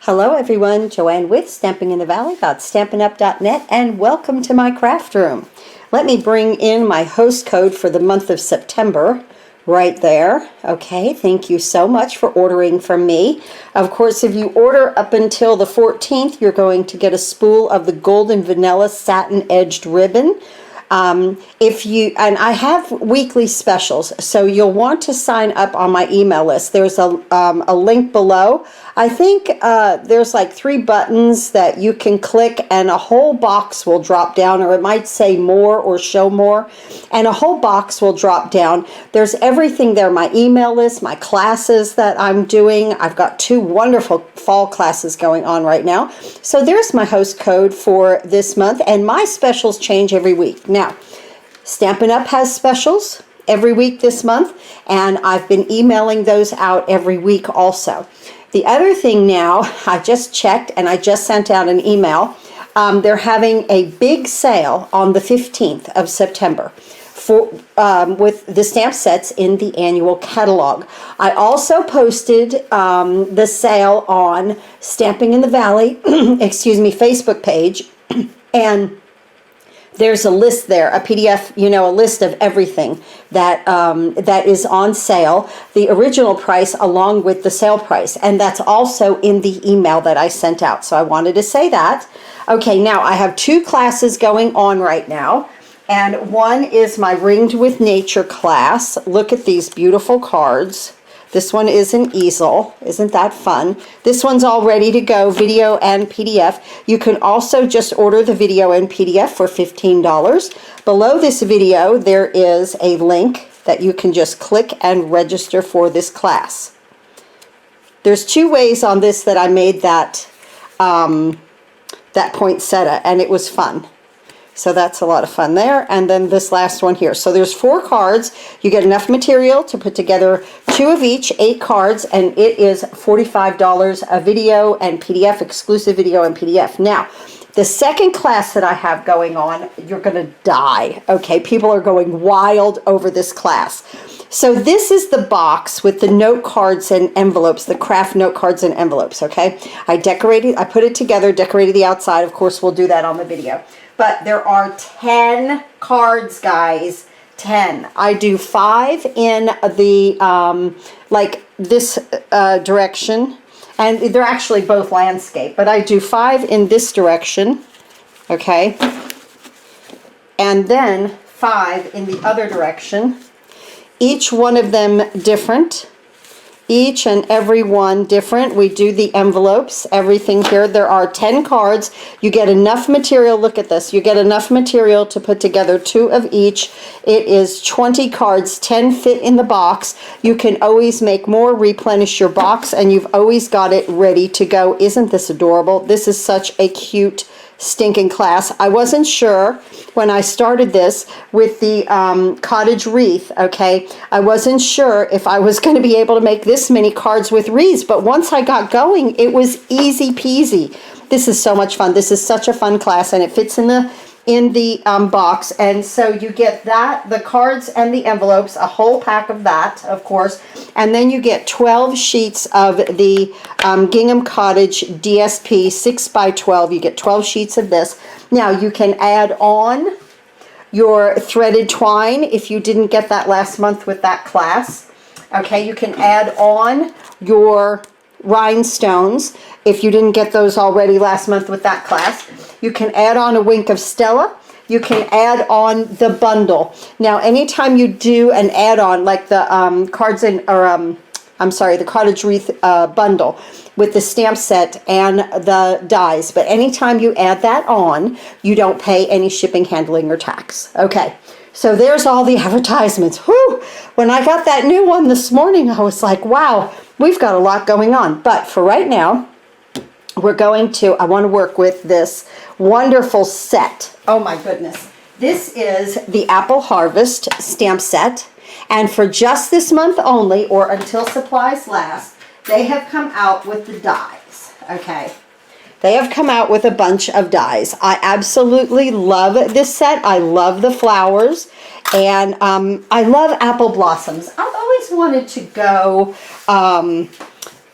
Hello everyone, Joanne with Stamping in the Valley.StampinUp.net, and welcome to my craft room. Let me bring in my host code for the month of September right there. Okay, thank you so much for ordering from me. Of course, if you order up until the 14th, you're going to get a spool of the golden vanilla satin edged ribbon. And I have weekly specials, so you'll want to sign up on my email list. There's a link below. I think there's like 3 buttons that you can click and a whole box will drop down, or it might say more or show more, and a whole box will drop down. There's everything there, my email list, my classes that I'm doing. I've got 2 wonderful fall classes going on right now. So there's my host code for this month, and my specials change every week. Now, Stampin' Up! Has specials every week this month, and I've been emailing those out every week also. The other thing now, I just checked and I just sent out an email. They're having a big sale on the 15th of September with the stamp sets in the annual catalog. I also posted the sale on Stamping in the Valley, excuse me, Facebook page, and there's a list there, a PDF, a list of everything that that is on sale, the original price along with the sale price, and that's also in the email that I sent out. So I wanted to say that. Okay, now I have 2 classes going on right now, and one is my Ringed with Nature class. Look at these beautiful cards. This one is an easel. Isn't that fun? This one's all ready to go, video and PDF. You can also just order the video and PDF for $15. Below this video, there is a link that you can just click and register for this class. There's 2 ways on this that I made that, that poinsettia, and it was fun. So that's a lot of fun there. And then this last one here. So there's 4 cards. You get enough material to put together 2 of each, 8 cards, and it is $45 a video and PDF, exclusive video and PDF. Now, the second class that I have going on, you're going to die. Okay, people are going wild over this class. So this is the box with the note cards and envelopes, the Kraft note cards and envelopes, okay? I put it together, decorated the outside. Of course, we'll do that on the video. But there are 10 cards, guys, 10. I do 5 in the, like this direction, and they're actually both landscape, but I do 5 in this direction, okay? And then 5 in the other direction. Each one of them different. Each and every one different. We do the envelopes, everything here. There are 10 cards. You get enough material. Look at this. You get enough material to put together 2 of each. It is 20 cards, 10 fit in the box. You can always make more, replenish your box, and you've always got it ready to go. Isn't this adorable? This is such a cute stinking class. I wasn't sure when I started this with the Cottage wreath, okay? I wasn't sure if I was going to be able to make this many cards with wreaths, but once I got going, it was easy peasy. This is so much fun. This is such a fun class, and it fits in the box. And so you get that, the cards and the envelopes, a whole pack of that, of course, and then you get 12 sheets of the Gingham Cottage DSP 6x12. You get 12 sheets of this. Now you can add on your threaded twine if you didn't get that last month with that class. Okay, you can add on your rhinestones if you didn't get those already last month with that class. You can add on a wink of Stella. You can add on the bundle. Now, anytime you do an add-on like the the Cottage wreath bundle with the stamp set and the dies, but anytime you add that on, you don't pay any shipping, handling, or tax. Okay, so there's all the advertisements. Whew! When I got that new one this morning, I was like, wow, we've got a lot going on. But for right now, I want to work with this wonderful set. Oh my goodness. This is the Apple Harvest stamp set. And for just this month only, or until supplies last, they have come out with the dies. Okay. They have come out with a bunch of dies. I absolutely love this set. I love the flowers. And I love apple blossoms. I've always wanted to go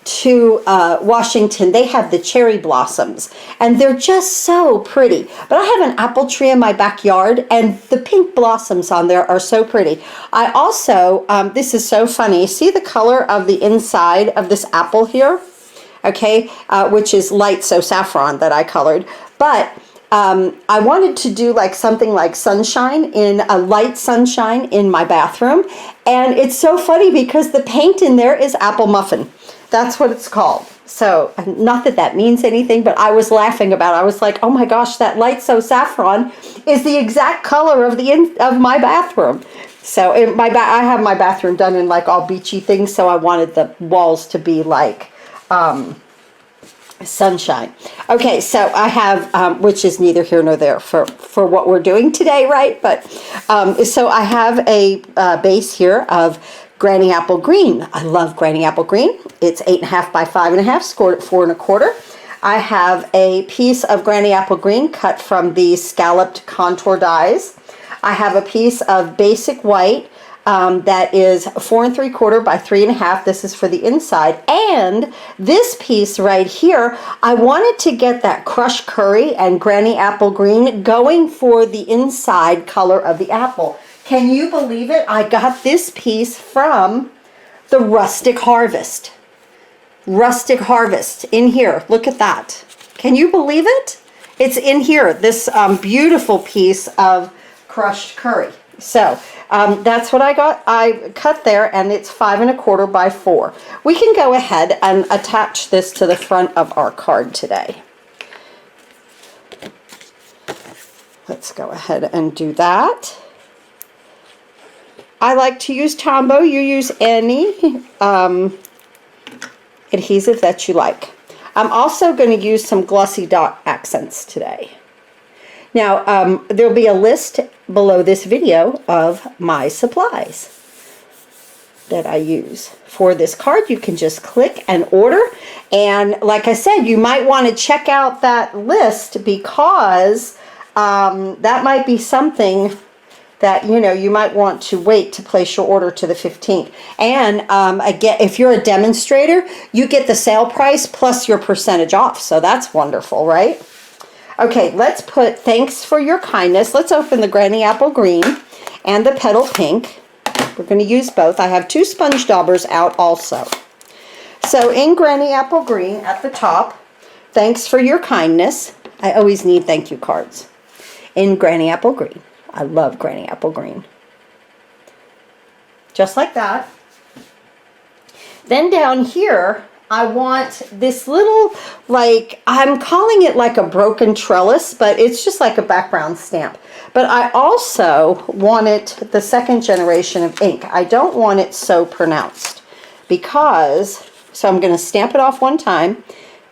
to Washington, they have the cherry blossoms, and they're just so pretty. But I have an apple tree in my backyard, and the pink blossoms on there are so pretty. I also, this is so funny, see the color of the inside of this apple here? Okay, which is light, so saffron that I colored. But I wanted to do like something like sunshine, in a light sunshine in my bathroom. And it's so funny because the paint in there is apple muffin. That's what it's called. So not that that means anything, but I was laughing about it. I was like, oh my gosh, that light so saffron is the exact color of of my bathroom. So I have my bathroom done in like all beachy things, so I wanted the walls to be like sunshine. Okay, so I have, which is neither here nor there for what we're doing today, right? But so I have a base here of Granny Apple Green. I love Granny Apple Green. It's 8.5 by 5.5, scored at 4 1/4. I have a piece of Granny Apple Green cut from the scalloped contour dies. I have a piece of basic white that is 4 3/4 by 3.5. This is for the inside. And this piece right here, I wanted to get that crushed curry and Granny Apple Green going for the inside color of the apple. Can you believe it? I got this piece from the Rustic Harvest. Rustic Harvest in here. Look at that. Can you believe it? It's in here, this beautiful piece of crushed curry. So that's what I got. I cut there, and it's 5 1/4 by 4. We can go ahead and attach this to the front of our card today. Let's go ahead and do that. I like to use Tombow. You use any adhesive that you like. I'm also going to use some glossy dot accents today. Now, there'll be a list below this video of my supplies that I use for this card. You can just click and order. And like I said, you might want to check out that list, because that might be something that, you know, you might want to wait to place your order to the 15th. And again, if you're a demonstrator, you get the sale price plus your percentage off. So that's wonderful, right? Okay, let's put thanks for your kindness. Let's open the Granny Apple Green and the Petal Pink. We're going to use both. I have 2 sponge daubers out also. So in Granny Apple Green at the top, thanks for your kindness. I always need thank you cards. In Granny Apple Green. I love Granny Apple Green. Just like that. Then down here, I want this little, like, I'm calling it like a broken trellis, but it's just like a background stamp. But I also want it the 2nd generation of ink. I don't want it so pronounced because, so I'm going to stamp it off one time,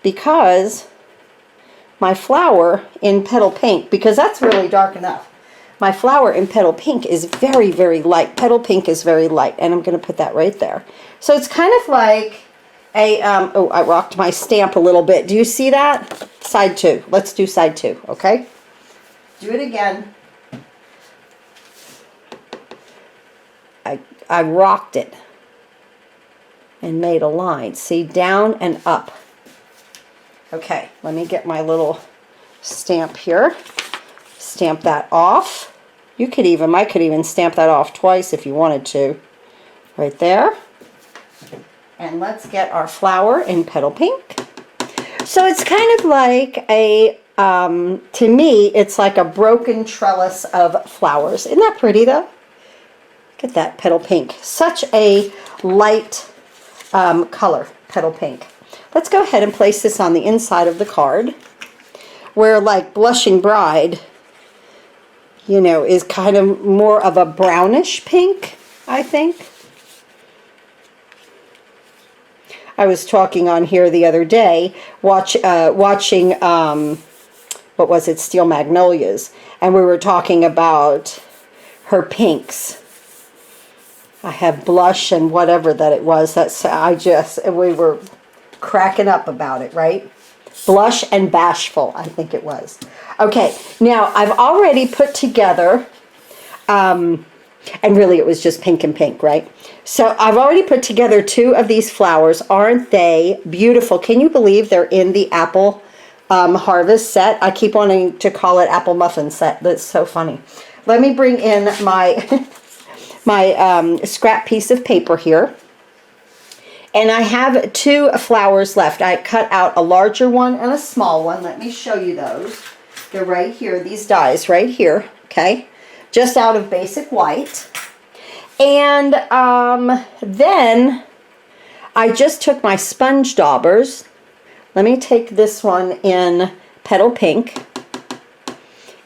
because my flower in Petal Pink, because that's really dark enough. My flower in Petal Pink is very, very light. Petal Pink is very light, and I'm going to put that right there. So it's kind of like a, oh, I rocked my stamp a little bit. Do you see that? Side 2. Let's do side 2, okay? Do it again. I rocked it and made a line. See, down and up. Okay, let me get my little stamp here. Stamp that off. I could even stamp that off twice if you wanted to. Right there. And let's get our flower in Petal Pink. So it's kind of like a, to me, it's like a broken trellis of flowers. Isn't that pretty though? Look at that Petal Pink. Such a light color, Petal Pink. Let's go ahead and place this on the inside of the card, where like Blushing Bride, you know, is kind of more of a brownish pink, I think. I was talking on here the other day, watching, what was it, Steel Magnolias, and we were talking about her pinks. I have blush and whatever that it was. We were cracking up about it, right? Blush and Bashful, I think it was. Okay, now I've already put together And really it was just pink and pink, right? So I've already put together 2 of these flowers. Aren't they beautiful? Can you believe they're in the apple harvest set? I keep wanting to call it apple muffin set. That's so funny. Let me bring in my my scrap piece of paper here. And I have 2 flowers left. I cut out a larger one and a small one. Let me show you those. They're right here, these dies right here, okay? Just out of basic white. And then I just took my sponge daubers. Let me take this one in petal pink.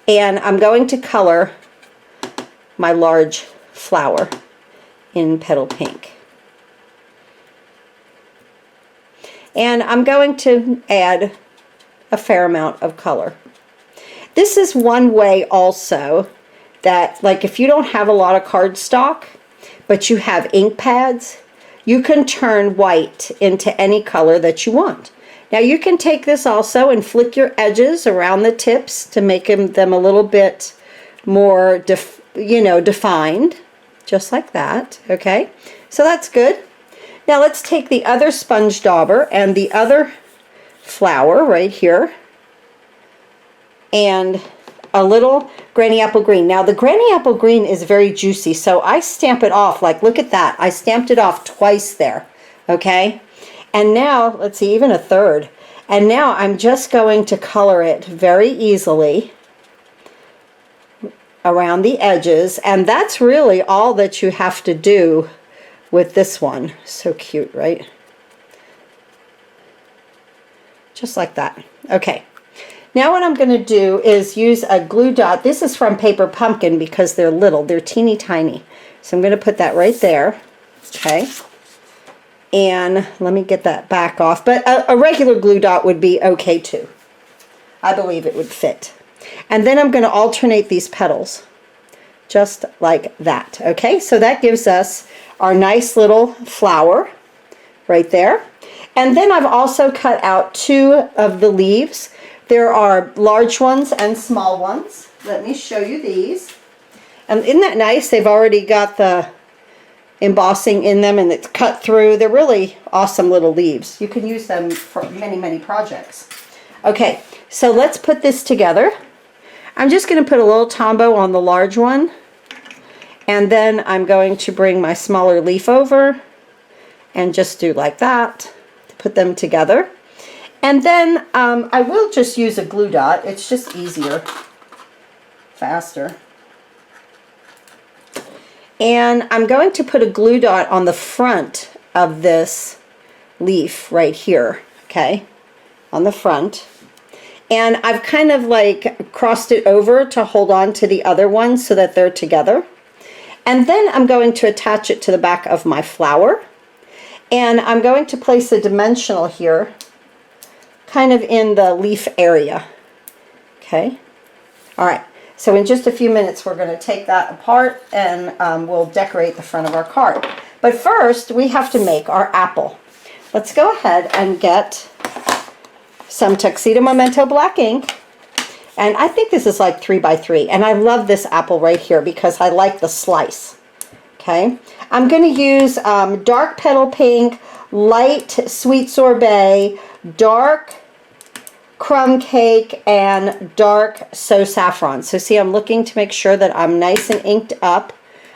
And I'm going to color my large flower in petal pink. And I'm going to add a fair amount of color. This is one way also that, like, if you don't have a lot of cardstock, but you have ink pads, you can turn white into any color that you want. Now you can take this also and flick your edges around the tips to make them a little bit more, defined, just like that, okay? So that's good. Now let's take the other sponge dauber and the other flower right here and a little granny apple green. Now the granny apple green is very juicy, so I stamp it off. Like, look at that. I stamped it off twice there, okay? And now, let's see, even a third. And now I'm just going to color it very easily around the edges, and that's really all that you have to do with this one. So cute, right? Just like that. Okay. Now what I'm going to do is use a glue dot. This is from Paper Pumpkin because they're little. They're teeny tiny. So I'm going to put that right there. Okay. And let me get that back off. But a regular glue dot would be okay too. I believe it would fit. And then I'm going to alternate these petals. Just like that. Okay. So that gives us our nice little flower right there. And then I've also cut out 2 of the leaves. There are large ones and small ones. Let me show you these. And isn't that nice? They've already got the embossing in them and it's cut through. They're really awesome little leaves. You can use them for many, many projects. Okay, so let's put this together. I'm just going to put a little tombow on the large one. And then I'm going to bring my smaller leaf over and just do like that to put them together. And then I will just use a glue dot. It's just easier, faster. And I'm going to put a glue dot on the front of this leaf right here, okay, on the front. And I've kind of like crossed it over to hold on to the other one so that they're together. And then I'm going to attach it to the back of my flower. And I'm going to place a dimensional here, kind of in the leaf area. Okay. All right. So in just a few minutes, we're going to take that apart and we'll decorate the front of our card. But first, we have to make our apple. Let's go ahead and get some Tuxedo Memento black ink. And I think this is like 3x3. And I love this apple right here because I like the slice. Okay. I'm going to use dark petal pink, light sweet sorbet, dark crumb cake, and dark so saffron. So see, I'm looking to make sure that I'm nice and inked up.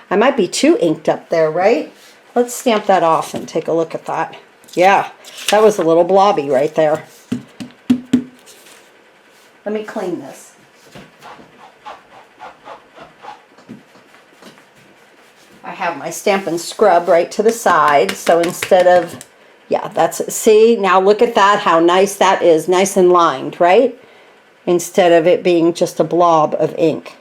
I might be too inked up there, right? Let's stamp that off and take a look at that. Yeah, that was a little blobby right there. Let me clean this. I have my Stampin' scrub right to the side, so instead of, yeah, that's, see, now look at that, how nice that is, nice and lined, right? Instead of it being just a blob of ink.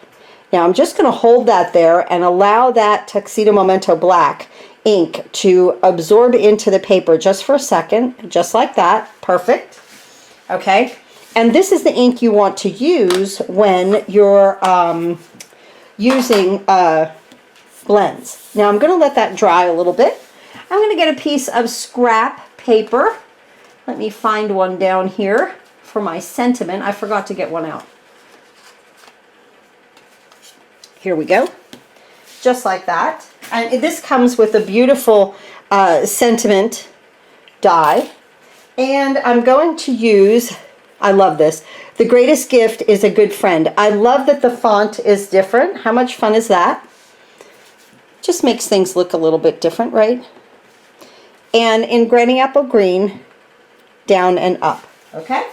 Now I'm just going to hold that there and allow that Tuxedo Memento black ink to absorb into the paper just for a second, just like that. Perfect. Okay. And this is the ink you want to use when you're using blends. Now I'm going to let that dry a little bit. I'm going to get a piece of scrap paper. Let me find one down here for my sentiment. I forgot to get one out. Here we go. just like that. And this comes with a beautiful sentiment die. And I'm going to use, I love this, the greatest gift is a good friend. I love that the font is different. How much fun is that? Just makes things look a little bit different, right? And in Granny Apple Green, down and up, okay?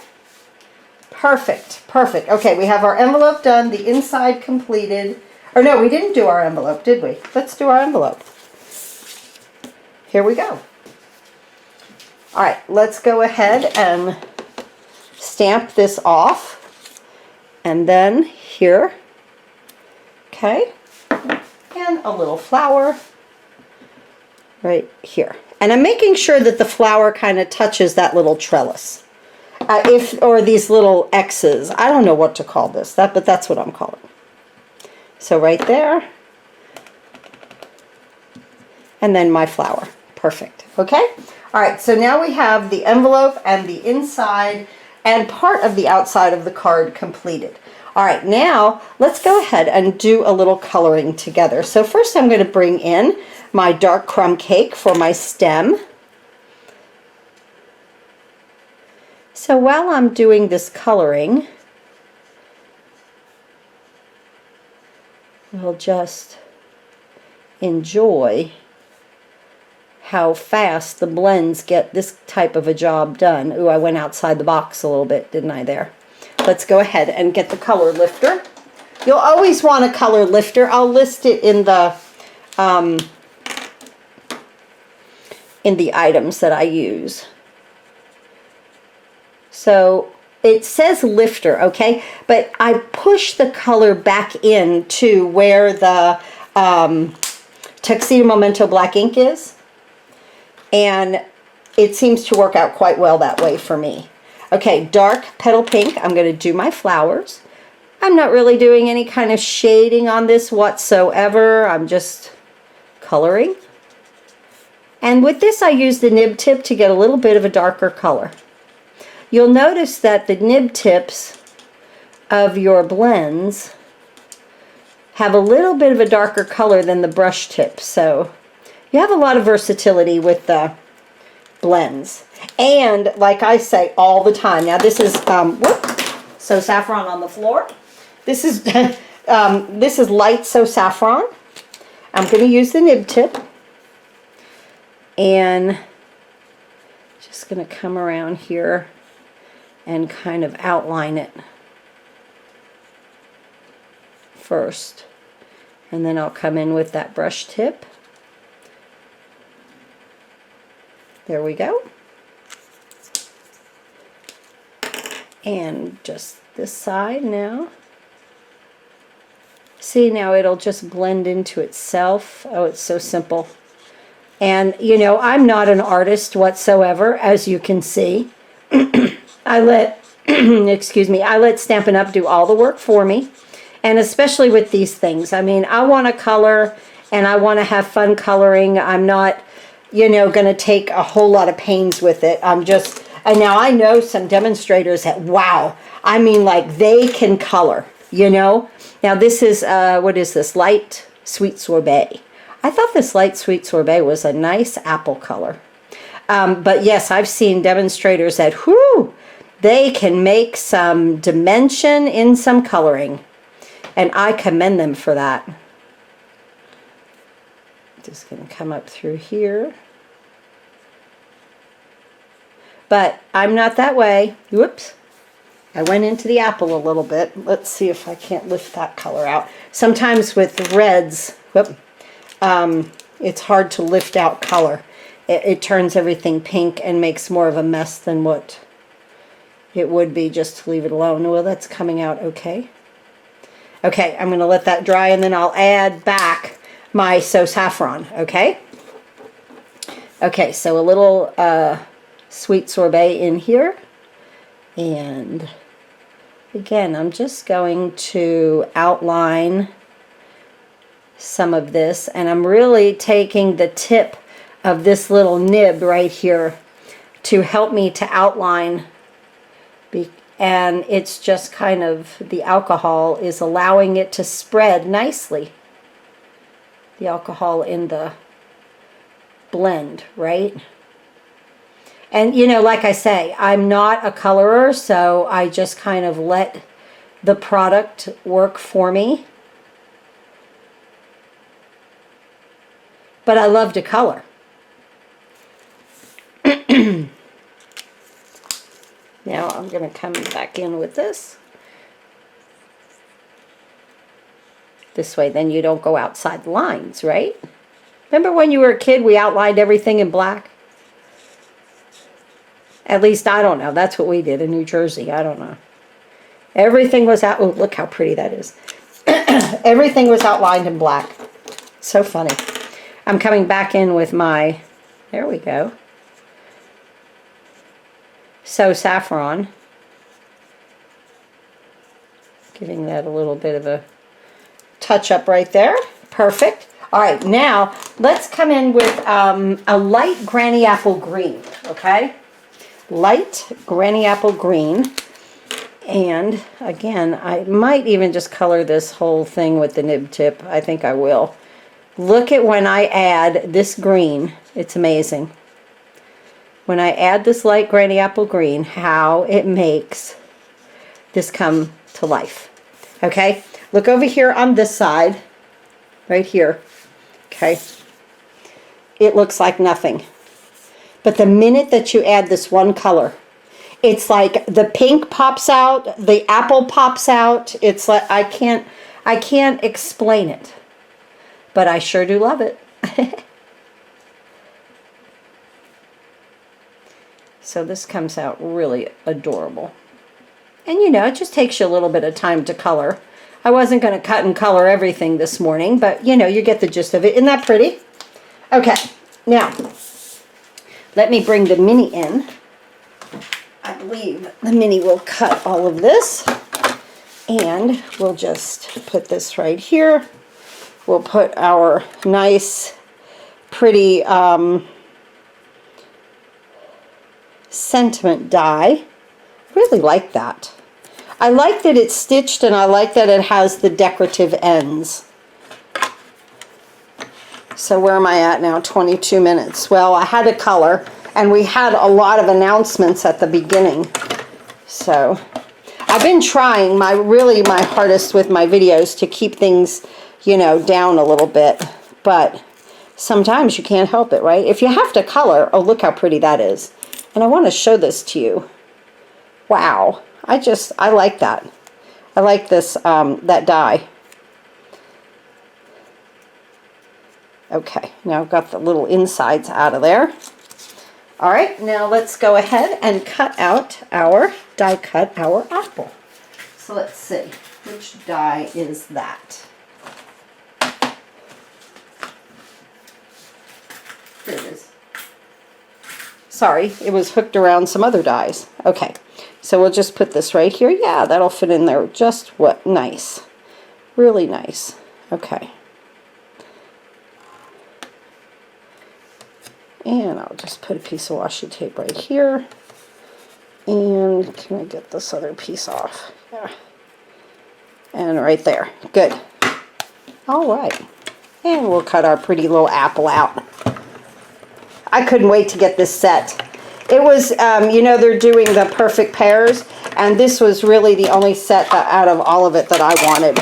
Perfect, perfect. Okay, we have our envelope done, the inside completed. Or no, we didn't do our envelope, did we? Let's do our envelope. Here we go. All right, let's go ahead and stamp this off. And then here, okay, and a little flower right here. And I'm making sure that the flower kind of touches that little trellis. Or these little X's. I don't know what to call this, but that's what I'm calling. So right there. And then my flower. Perfect. Okay? All right, so now we have the envelope and the inside and part of the outside of the card completed. All right, now let's go ahead and do a little coloring together. So first I'm going to bring in my dark crumb cake for my stem. So while I'm doing this coloring, we'll just enjoy how fast the blends get this type of a job done. Ooh, I went outside the box a little bit, didn't I there? Let's go ahead and get the color lifter. You'll always want a color lifter. I'll list it in the items that I use. So it says lifter, okay? But I push the color back in to where the Tuxedo Memento black ink is. And it seems to work out quite well that way for me. Okay, dark petal pink. I'm going to do my flowers. I'm not really doing any kind of shading on this whatsoever. I'm just coloring. And with this, I use the nib tip to get a little bit of a darker color. You'll notice that the nib tips of your blends have a little bit of a darker color than the brush tips. So you have a lot of versatility with the blends. And like I say all the time, now this is, So Saffron on the floor. This is, this is light So Saffron. I'm going to use the nib tip. And just going to come around here and kind of outline it first. And then I'll come in with that brush tip. There we go. And just this side now. See, now it'll just blend into itself. Oh, it's so simple. And, you know, I'm not an artist whatsoever, as you can see. I let, excuse me, I let Stampin' Up! Do all the work for me. And especially with these things. I mean, I want to color and I want to have fun coloring. I'm not, you know, going to take a whole lot of pains with it. I'm just, and now I know some demonstrators that, wow, I mean, like they can color, you know. Now this is, what is this? Light Sweet Sorbet. I thought this Light Sweet Sorbet was a nice apple color. But yes, I've seen demonstrators that, whoo, they can make some dimension in some coloring. And I commend them for that. Just going to come up through here. But I'm not that way. Whoops. I went into the apple a little bit. Let's see if I can't lift that color out. Sometimes with reds, it's hard to lift out color. It turns everything pink and makes more of a mess than what it would be just to leave it alone. Well, that's coming out okay. Okay, I'm going to let that dry and then I'll add back my So Saffron, okay? Okay, so a little Sweet Sorbet in here. And again, I'm just going to outline some of this. And I'm really taking the tip of this little nib right here to help me to outline. And it's just kind of, the alcohol is allowing it to spread nicely. the alcohol in the blend, right? And, you know, like I say, I'm not a colorer, so I just kind of let the product work for me. But I love to color. Now I'm going to come back in with this. This way, then you don't go outside the lines, right? Remember when you were a kid, we outlined everything in black? At least, I don't know. That's what we did in New Jersey. I don't know. Everything was out. Oh, look how pretty that is. Everything was outlined in black. So funny. I'm coming back in with my, there we go. So Saffron. Giving that a little bit of a touch up right there. Perfect. All right, now let's come in with a light granny apple green, okay? Light granny apple green. And again, I might even just color this whole thing with the nib tip. I think I will. Look at when I add this green. It's amazing. When I add this light granny apple green, how it makes this come to life. Okay? Look over here on this side. Right here. Okay? It looks like nothing. But the minute that you add this one color, it's like the pink pops out, the apple pops out. It's like I can't explain it. But I sure do love it. So this comes out really adorable. And you know, it just takes you a little bit of time to color. I wasn't going to cut and color everything this morning, but you know, you get the gist of it. Isn't that pretty? Okay, now let me bring the mini in. I believe the mini will cut all of this. And we'll just put this right here. We'll put our nice, pretty sentiment die. I really like that. I like that it's stitched, and I like that it has the decorative ends. So where am I at now? 22 minutes. Well, I had a color, and we had a lot of announcements at the beginning. So I've been trying really my hardest with my videos to keep things, you know, down a little bit. But sometimes you can't help it, right? If you have to color, oh, look how pretty that is. And I want to show this to you. Wow. I like that. I like this, that die. Okay, now I've got the little insides out of there. All right, now let's go ahead and die cut our apple. So let's see, which die is that? Here it is. Sorry, it was hooked around some other dies. Okay, so we'll just put this right here. Yeah, that'll fit in there just what nice. Really nice. Okay. And I'll just put a piece of washi tape right here. And can I get this other piece off? Yeah. And right there. Good. All right. And we'll cut our pretty little apple out. I couldn't wait to get this set. It was, you know, they're doing the perfect pairs, and this was really the only set out of all of it that I wanted.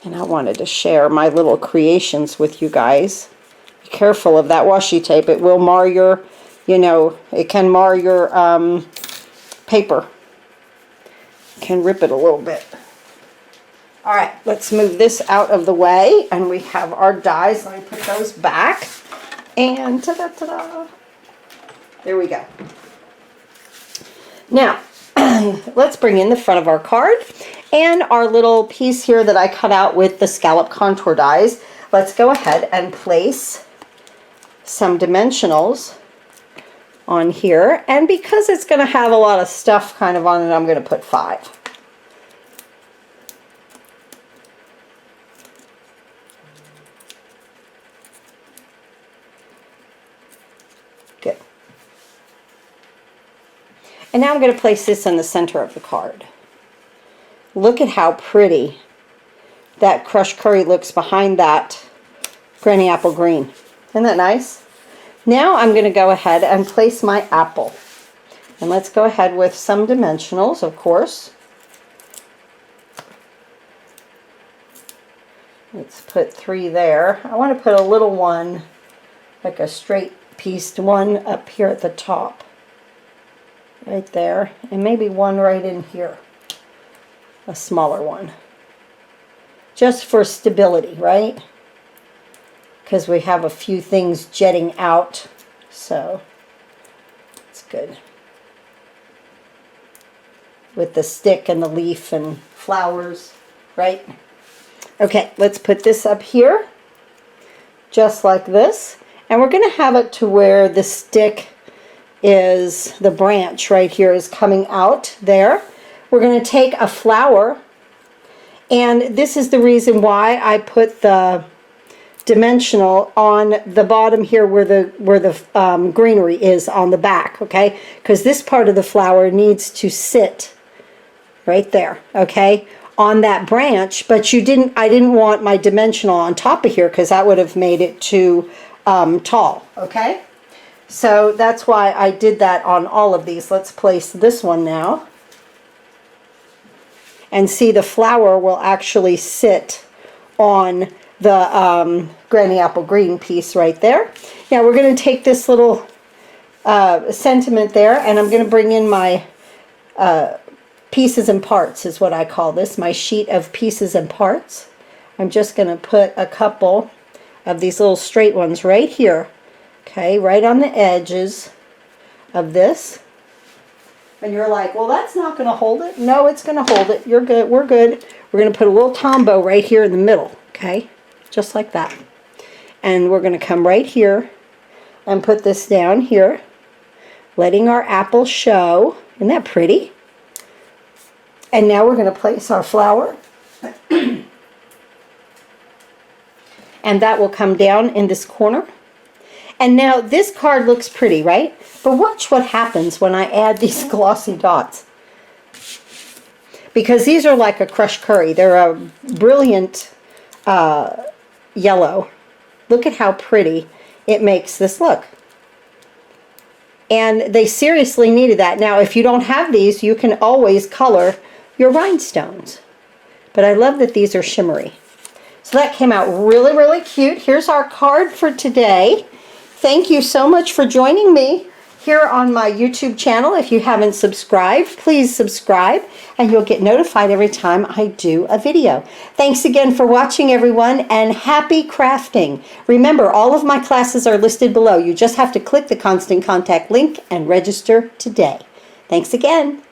And I wanted to share my little creations with you guys. Be careful of that washi tape. It will mar your, you know, it can mar your paper. It can rip it a little bit. All right, let's move this out of the way. And we have our dies. Let me put those back. And ta-da-ta-da. There we go. Now, let's bring in the front of our card. And our little piece here that I cut out with the scallop contour dies. Let's go ahead and place some dimensionals on here. And because it's going to have a lot of stuff kind of on it, I'm going to put 5. And now I'm going to place this in the center of the card. Look at how pretty that crushed curry looks behind that granny apple green. Isn't that nice? Now I'm going to go ahead and place my apple. And let's go ahead with some dimensionals, of course. Let's put 3 there. I want to put a little one, like a straight pieced one up here at the top. Right there. And maybe one right in here. A smaller one. Just for stability, right? Because we have a few things jetting out. So, it's good. With the stick and the leaf and flowers, right? Okay, let's put this up here. Just like this. And we're going to have it to where the stick is, the branch right here is coming out there. We're going to take a flower, and this is the reason why I put the dimensional on the bottom here where the greenery is on the back, okay? Because this part of the flower needs to sit right there, okay, on that branch. But I didn't want my dimensional on top of here because that would have made it too tall, okay? So that's why I did that on all of these. Let's place this one now. And see, the flower will actually sit on the granny apple green piece right there. Now we're going to take this little sentiment there, and I'm going to bring in my pieces and parts is what I call this, my sheet of pieces and parts. I'm just going to put a couple of these little straight ones right here. Okay, right on the edges of this. And you're like, well, that's not going to hold it. No, it's going to hold it. You're good. We're good. We're going to put a little tombow right here in the middle. Okay, just like that. And we're going to come right here and put this down here, letting our apple show. Isn't that pretty? And now we're going to place our flower. And that will come down in this corner. And now this card looks pretty, right? But watch what happens when I add these glossy dots. Because these are like a crushed curry. They're a brilliant yellow. Look at how pretty it makes this look. And they seriously needed that. Now, if you don't have these, you can always color your rhinestones. But I love that these are shimmery. So that came out really, really cute. Here's our card for today. Thank you so much for joining me here on my YouTube channel. If you haven't subscribed, please subscribe, and you'll get notified every time I do a video. Thanks again for watching, everyone, and happy crafting. Remember, all of my classes are listed below. You just have to click the Constant Contact link and register today. Thanks again.